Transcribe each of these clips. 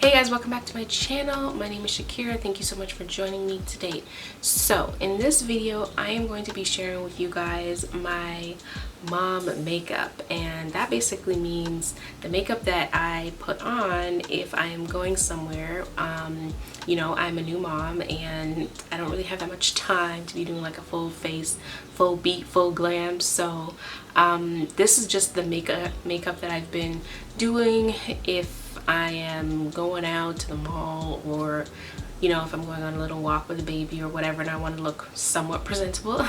Hey guys, welcome back to my channel. My name is Shakira. Thank you so much for joining me today. So in this video, I am going to be sharing with you guys my mom makeup, and that basically means the makeup that I put on if I am going somewhere. You know, I'm a new mom and I don't really have that much time to be doing like a full face, full beat, full glam. So this is just the makeup that I've been doing if I am going out to the mall, or you know, if I'm going on a little walk with a baby or whatever and I want to look somewhat presentable.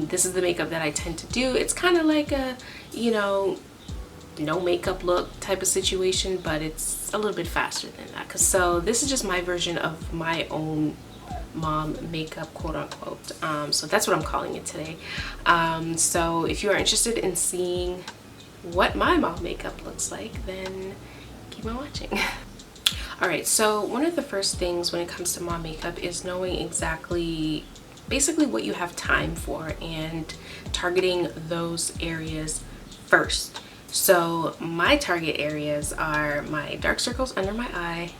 This is the makeup that I tend to do. It's kind of like a, you know, no makeup look type of situation, but it's a little bit faster than that. So this is just my version of my own mom makeup, quote unquote. So that's what I'm calling it today. So if you are interested in seeing what my mom makeup looks like, then keep on watching. Alright, so one of the first things when it comes to mom makeup is knowing exactly basically what you have time for and targeting those areas first. So my target areas are my dark circles under my eye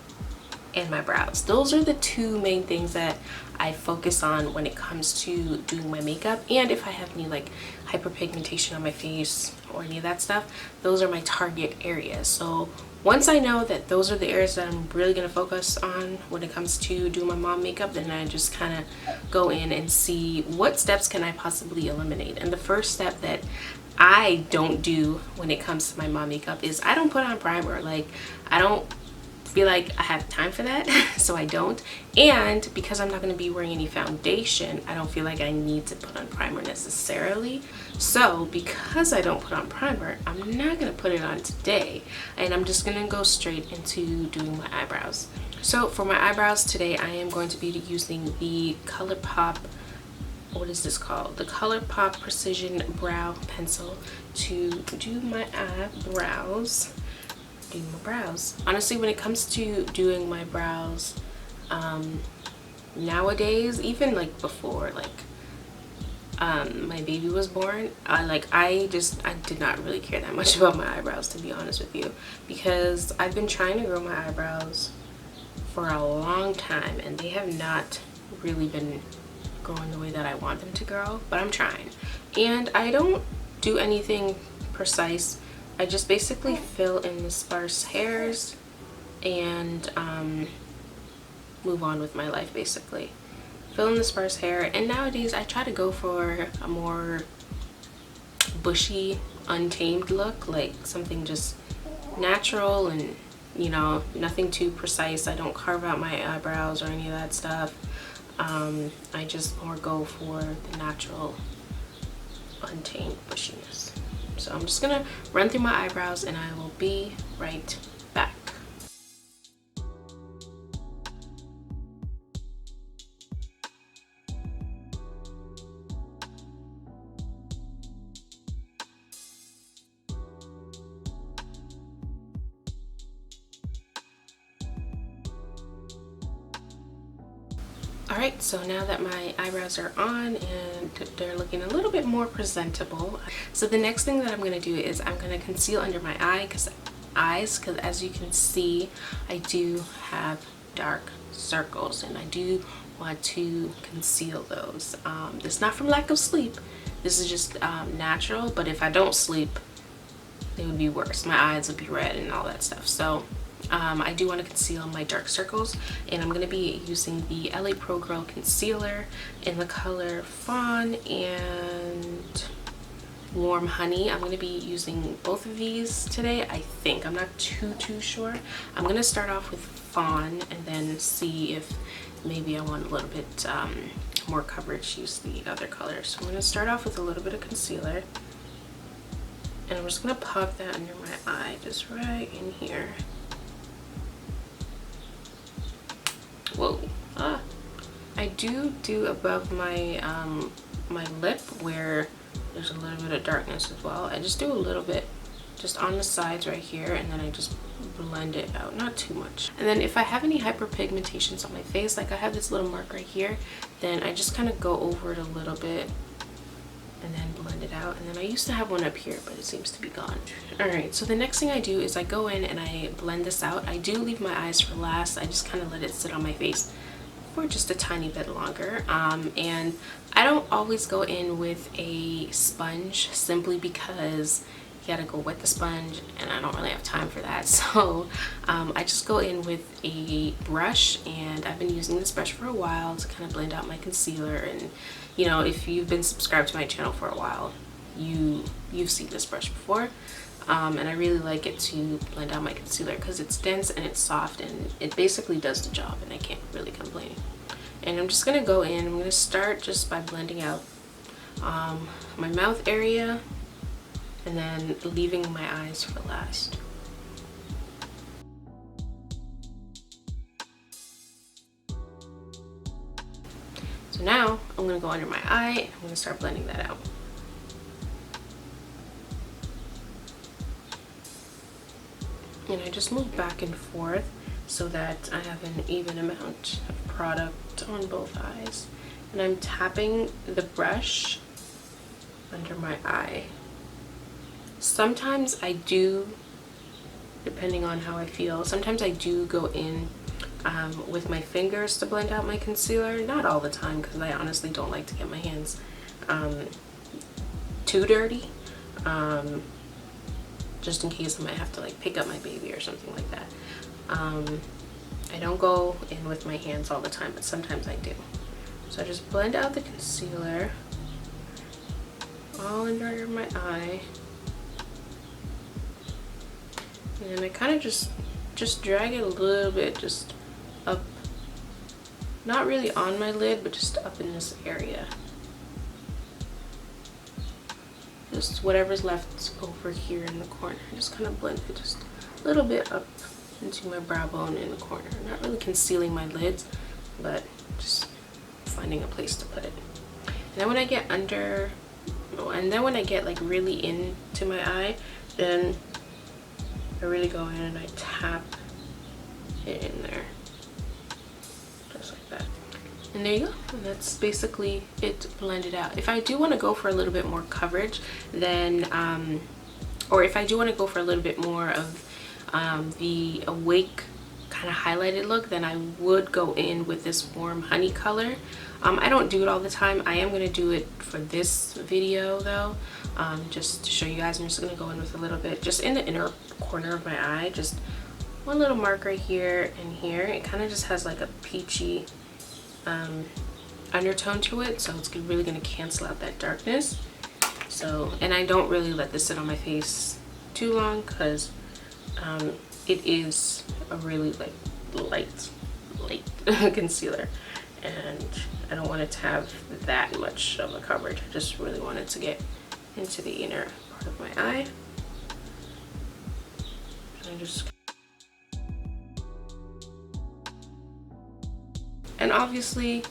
and my brows. Those are the two main things that I focus on when it comes to doing my makeup. And if I have any like hyperpigmentation on my face or any of that stuff, those are my target areas. So once I know that those are the areas that I'm really going to focus on when it comes to doing my mom makeup, then I just kind of go in and see what steps can I possibly eliminate. And the first step that I don't do when it comes to my mom makeup is I don't put on primer. Like, I don't feel like I have time for that, so I don't. And because I'm not going to be wearing any foundation, I don't feel like I need to put on primer necessarily. So because I don't put on primer, I'm not going to put it on today, and I'm just going to go straight into doing my eyebrows. So for my eyebrows today, I am going to be using the ColourPop, what is this called? The ColourPop Precision Brow Pencil to do my eyebrows. Honestly, when it comes to doing my brows, nowadays, even like before my baby was born, I did not really care that much about my eyebrows, to be honest with you, because I've been trying to grow my eyebrows for a long time and they have not really been growing the way that I want them to grow, but I'm trying. And I don't do anything precise. I just basically fill in the sparse hairs and move on with my life, basically. Fill in the sparse hair, and nowadays I try to go for a more bushy, untamed look, like something just natural and, you know, nothing too precise. I don't carve out my eyebrows or any of that stuff. I just more go for the natural, untamed bushiness. So I'm just gonna run through my eyebrows and I will be right back. Alright, so now that my eyebrows are on and they're looking a little bit more presentable, so the next thing that I'm going to do is I'm going to conceal under my eyes, because as you can see, I do have dark circles and I do want to conceal those. It's not from lack of sleep, this is just natural, but if I don't sleep, it would be worse. My eyes would be red and all that stuff. So I do want to conceal my dark circles, and I'm going to be using the LA Pro Girl Concealer in the color Fawn and Warm Honey. I'm going to be using both of these today, I think. I'm not too sure. I'm going to start off with Fawn and then see if maybe I want a little bit more coverage, use the other color. So I'm going to start off with a little bit of concealer, and I'm just going to pop that under my eye, just right in here. Whoa. I do above my my lip where there's a little bit of darkness as well. I just do a little bit just on the sides right here, and then I just blend it out, not too much. And then if I have any hyperpigmentations on my face, like I have this little mark right here, then I just kind of go over it a little bit and then blend it out. And then I used to have one up here, but it seems to be gone. All right, so the next thing I do is I go in and I blend this out. I do leave my eyes for last. I just kind of let it sit on my face for just a tiny bit longer. And I don't always go in with a sponge, simply because you gotta go wet the sponge and I don't really have time for that. So I just go in with a brush, and I've been using this brush for a while to kind of blend out my concealer. And you know, if you've been subscribed to my channel for a while, you've seen this brush before. And I really like it to blend out my concealer because it's dense and it's soft, and it basically does the job, and I can't really complain. And I'm just gonna go in, I'm gonna start just by blending out my mouth area, and then leaving my eyes for last. So now I'm gonna go under my eye, and I'm gonna start blending that out. And I just move back and forth so that I have an even amount of product on both eyes. And I'm tapping the brush under my eye. Sometimes I do, depending on how I feel, sometimes I do go in with my fingers to blend out my concealer. Not all the time, because I honestly don't like to get my hands too dirty. Just in case I might have to like pick up my baby or something like that. I don't go in with my hands all the time, but sometimes I do. So I just blend out the concealer all under my eye, and then I kind of just drag it a little bit, just up, not really on my lid, but just up in this area. Just whatever's left over here in the corner. Just kind of blend it just a little bit up into my brow bone in the corner. Not really concealing my lids, but just finding a place to put it. And then when I get under, and then when I get like really into my eye, then I really go in and I tap it in there. Just like that. And there you go. And that's basically it blended out. If I do want to go for a little bit more coverage, then or if I do want to go for a little bit more of the awake kind of highlighted look, then I would go in with this warm honey color. I don't do it all the time. I am going to do it for this video though, just to show you guys. I'm just going to go in with a little bit just in the inner corner of my eye, just one little mark right here and here. It kind of just has like a peachy undertone to it, so it's really going to cancel out that darkness. So, and I don't really let this sit on my face too long, because it is a really like light concealer, and I don't want it to have that much of a coverage. I just really want it to get into the inner part of my eye. And obviously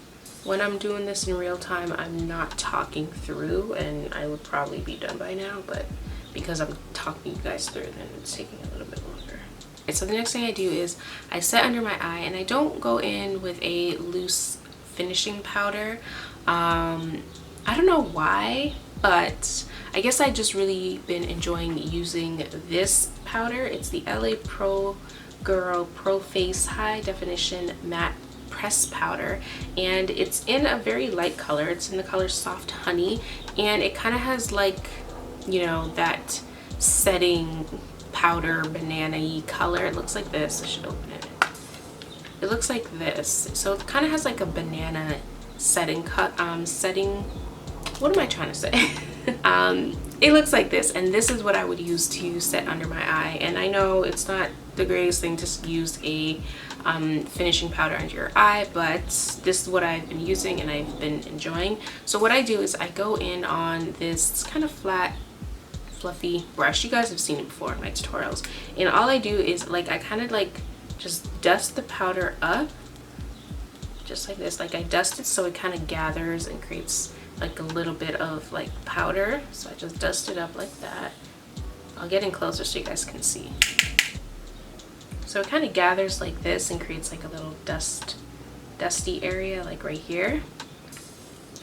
when I'm doing this in real time, I'm not talking through, and I would probably be done by now, but because I'm talking you guys through, then it's taking a little bit longer. Okay, so the next thing I do is I set under my eye, and I don't go in with a loose finishing powder. I don't know why, but I guess I just really been enjoying using this powder. It's the LA Pro Girl Pro Face High Definition Matte Press Powder, and it's in a very light color. It's in the color Soft Honey, and it kind of has like, you know, that setting powder banana-y color. It looks like this. I should open it. It looks like this. So it kind of has like a banana setting setting. What am I trying to say? It looks like this, and this is what I would use to set under my eye. And I know it's not the greatest thing to use a finishing powder under your eye, but this is what I've been using and I've been enjoying. So what I do is I go in on this kind of flat fluffy brush. You guys have seen it before in my tutorials, and all I do is like I kind of like just dust the powder up just like this. Like I dust it so it kind of gathers and creates like a little bit of like powder. So I just dust it up like that. I'll get in closer so you guys can see. So it kind of gathers like this and creates like a little dusty area like right here.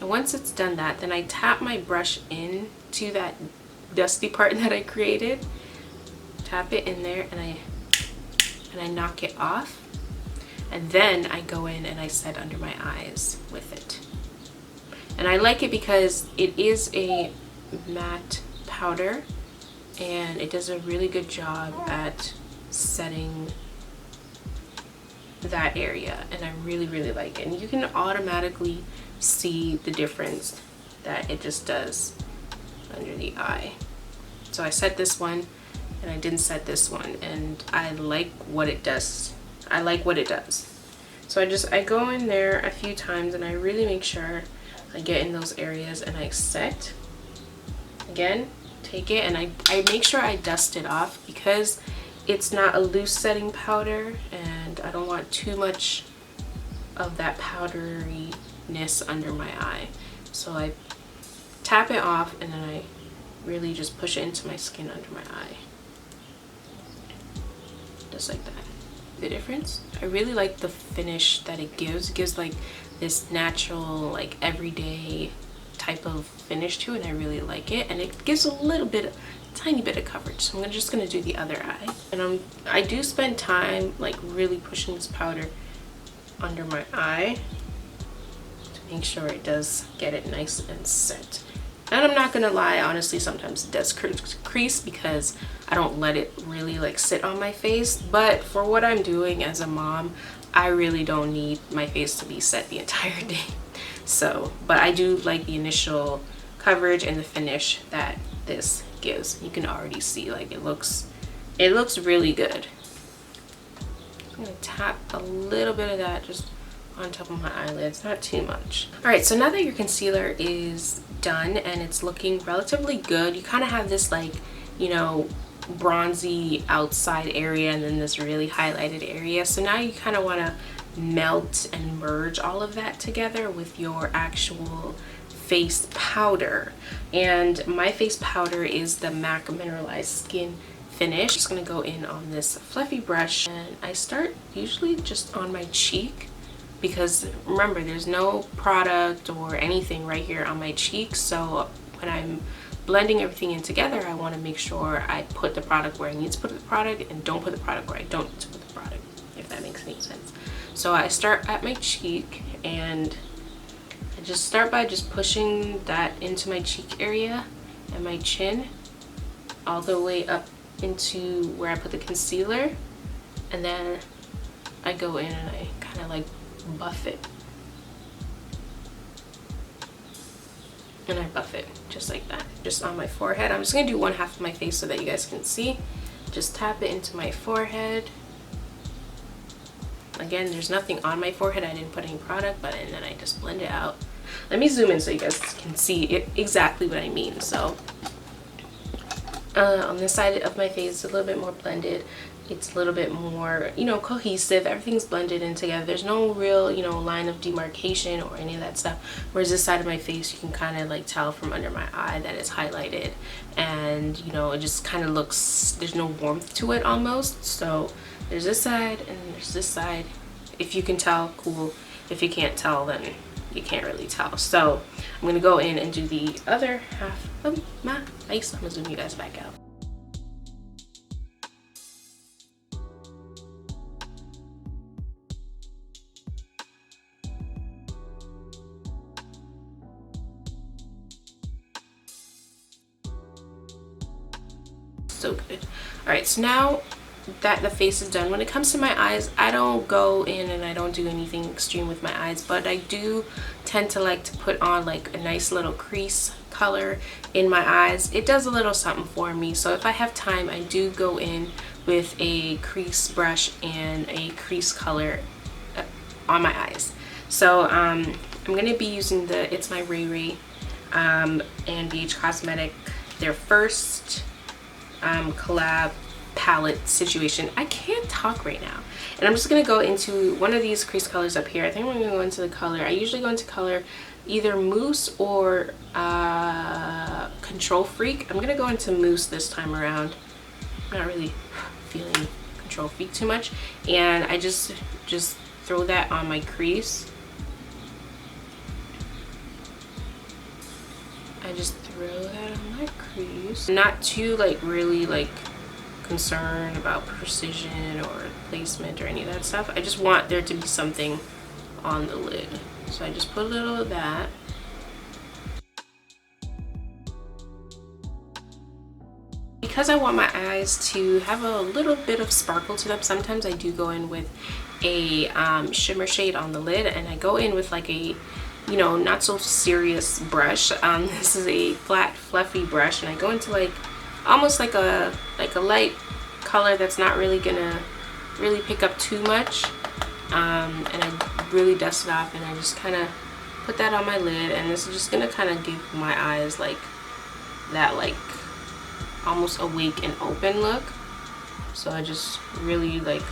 And once it's done that, then I tap my brush into that dusty part that I created. Tap it in there and I knock it off. And then I go in and I set under my eyes with it. And I like it because it is a matte powder and it does a really good job at setting that area, and I really like it. And you can automatically see the difference that it just does under the eye. So I set this one and I didn't set this one, and I like what it does. I like what it does. So I go in there a few times and I really make sure I get in those areas, and I set again, take it, and I make sure I dust it off because it's not a loose setting powder and I don't want too much of that powderiness under my eye. So I tap it off and then I really just push it into my skin under my eye. Just like that. The difference? I really like the finish that it gives. It gives like this natural, like everyday type of finish to it, and I really like it. And it gives a little bit, tiny bit of coverage. So I'm just gonna do the other eye. And I do spend time like really pushing this powder under my eye to make sure it does get it nice and set. And I'm not gonna lie, honestly, sometimes it does crease because I don't let it really like sit on my face. But for what I'm doing as a mom, I really don't need my face to be set the entire day. So, but I do like the initial coverage and the finish that this gives. You can already see like it looks really good. I'm gonna tap a little bit of that just on top of my eyelids, not too much. All right, so now that your concealer is done and it's looking relatively good, you kind of have this like, you know, bronzy outside area and then this really highlighted area. So now you kind of want to melt and merge all of that together with your actual face powder. And my face powder is the MAC Mineralized Skin Finish. Just gonna go in on this fluffy brush, and I start usually just on my cheek because remember, there's no product or anything right here on my cheek. So when I'm blending everything in together, I want to make sure I put the product where I need to put the product and don't put the product where I don't need to put the product, if that makes any sense. So I start at my cheek and I just start by just pushing that into my cheek area and my chin all the way up into where I put the concealer, and then I go in and I kind of like buff it. And I buff it just like that, just on my forehead. I'm just gonna do one half of my face so that you guys can see. Just tap it into my forehead. Again, there's nothing on my forehead. I didn't put any product, but and then I just blend it out. Let me zoom in so you guys can see it, exactly what I mean. So on this side of my face, it's a little bit more blended. It's a little bit more, you know, cohesive. Everything's blended in together. There's no real, you know, line of demarcation or any of that stuff. Whereas this side of my face, you can kind of like tell from under my eye that it's highlighted, and you know, it just kind of looks, there's no warmth to it almost. So there's this side and there's this side. If you can tell, cool. If you can't tell, then you can't really tell. So I'm gonna go in and do the other half of my face. I'm gonna zoom you guys back out. So good. All right, so now that the face is done, when it comes to my eyes, I don't go in and I don't do anything extreme with my eyes, but I do tend to like to put on like a nice little crease color in my eyes. It does a little something for me. So if I have time, I do go in with a crease brush and a crease color on my eyes. So I'm gonna be using the It's My Ray Ray and BH Cosmetic, their first collab palette situation. I can't talk right now, and I'm just gonna go into one of these crease colors up here. I think I'm gonna go into the color, I usually go into color either Mousse or Control Freak. I'm gonna go into Mousse this time around. I'm not really feeling Control Freak too much, and I just throw that on my crease. I just throw that on my crease. Not too like really like concerned about precision or placement or any of that stuff. I just want there to be something on the lid. So I just put a little of that. Because I want my eyes to have a little bit of sparkle to them, sometimes I do go in with a shimmer shade on the lid, and I go in with like a, you know, not so serious brush. This is a flat fluffy brush, and I go into like almost like a light color that's not really gonna really pick up too much, and I really dust it off, and I just kind of put that on my lid, and this is just gonna kind of give my eyes like that like almost awake and open look. So I just really like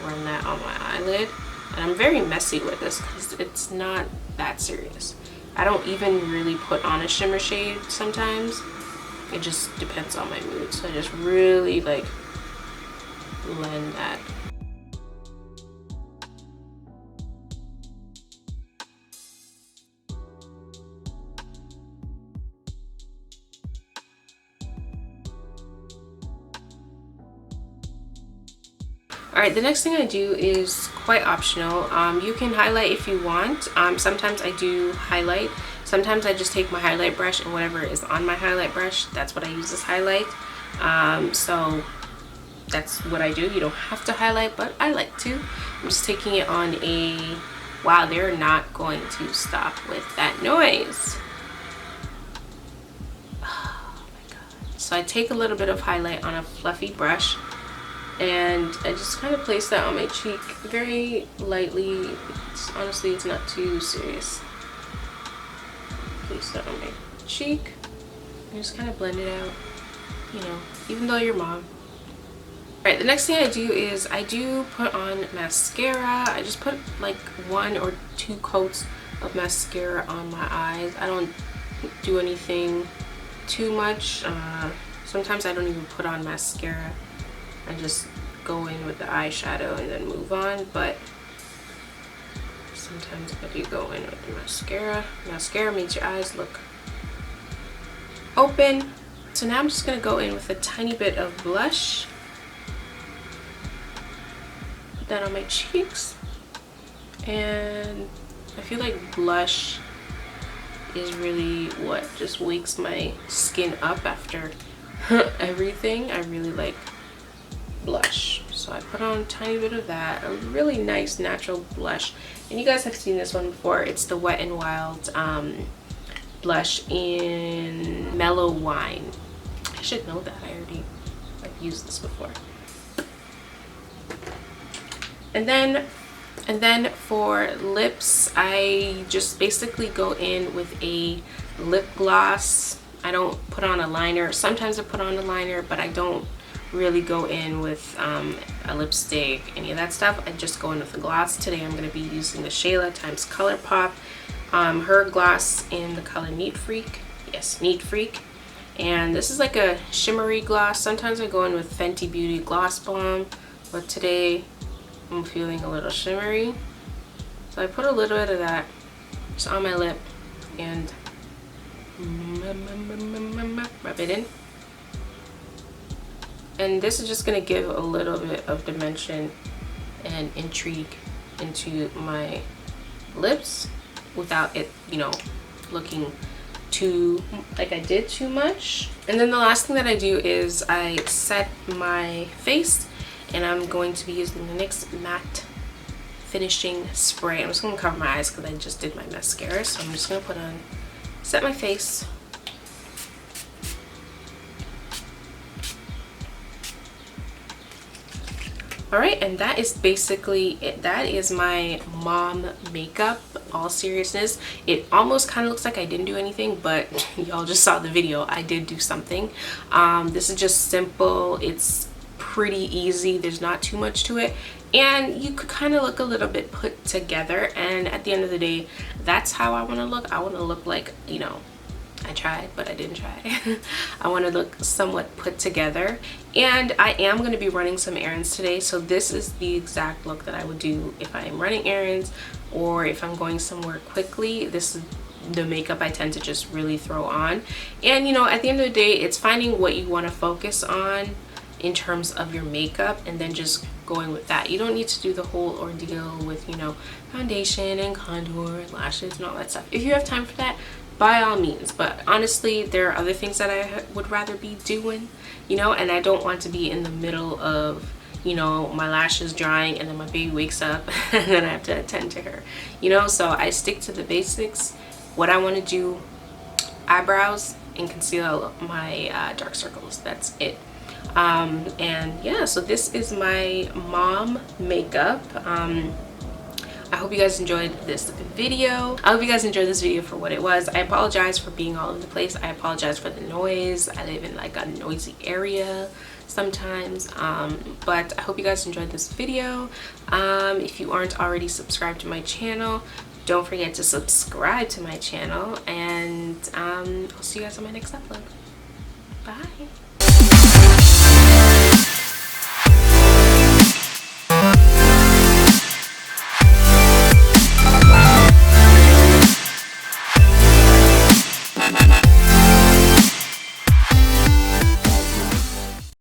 run that on my eyelid, and I'm very messy with this because it's not that serious. I don't even really put on a shimmer shade sometimes. It just depends on my mood. So I just really like blend that. Alright, the next thing I do is quite optional. You can highlight if you want. Sometimes I do highlight. Sometimes I just take my highlight brush and whatever is on my highlight brush, that's what I use as highlight. So that's what I do. You don't have to highlight, but I like to. I'm just taking it on a... Wow, they're not going to stop with that noise. Oh my god. So I take a little bit of highlight on a fluffy brush, and I just kind of place that on my cheek very lightly. Honestly, it's not too serious. Place that on my cheek and just kind of blend it out, you know, even though you're mom. Alright, the next thing I do is I do put on mascara. I just put like 1 or 2 coats of mascara on my eyes. I don't do anything too much. Sometimes I don't even put on mascara. I just go in with the eyeshadow and then move on, but sometimes I do go in with the mascara. Mascara makes your eyes look open. So now I'm just going to go in with a tiny bit of blush. Put that on my cheeks. And I feel like blush is really what just wakes my skin up after everything. I really like blush, so I put on a tiny bit of that, a really nice natural blush, and you guys have seen this one before. It's the Wet n Wild blush in Mellow Wine. I should know that. I've used this before. And then for lips, I just basically go in with a lip gloss. I don't put on a liner. Sometimes I put on a liner, but I don't really go in with a lipstick, any of that stuff. I just go in with a gloss. Today I'm going to be using the Shayla times ColourPop, her gloss in the color Neat Freak. Yes, Neat Freak. And this is like a shimmery gloss. Sometimes I go in with Fenty Beauty Gloss Bomb, but today I'm feeling a little shimmery. So I put a little bit of that just on my lip and rub it in. And this is just going to give a little bit of dimension and intrigue into my lips without it, you know, looking too like I did too much. And then the last thing that I do is I set my face, and I'm going to be using the NYX Matte Finishing Spray. I'm just going to cover my eyes because I just did my mascara, so I'm just going to set my face. Alright, and that is basically it. That is my mom makeup, all seriousness. It almost kind of looks like I didn't do anything, but y'all just saw the video. I did do something. This is just simple. It's pretty easy. There's not too much to it. And you could kind of look a little bit put together. And at the end of the day, that's how I want to look. I want to look like, you know, I tried, but I didn't try. I want to look somewhat put together. And I am going to be running some errands today. So this is the exact look that I would do if I am running errands or if I'm going somewhere quickly. This is the makeup I tend to just really throw on. And you know, at the end of the day, it's finding what you want to focus on in terms of your makeup and then just going with that. You don't need to do the whole ordeal with, you know, foundation and contour and lashes and all that stuff. If you have time for that, by all means. But honestly, there are other things that I would rather be doing, you know, and I don't want to be in the middle of, you know, my lashes drying and then my baby wakes up and then I have to attend to her, you know. So I stick to the basics. What I want to do, eyebrows and conceal my dark circles. That's it. And yeah, so this is my mom makeup. I hope you guys enjoyed this video. I hope you guys enjoyed this video for what it was. I apologize for being all over the place. I apologize for the noise. I live in like a noisy area sometimes, but I hope you guys enjoyed this video. If you aren't already subscribed to my channel, don't forget to subscribe to my channel, and I'll see you guys on my next upload. Bye. Bye.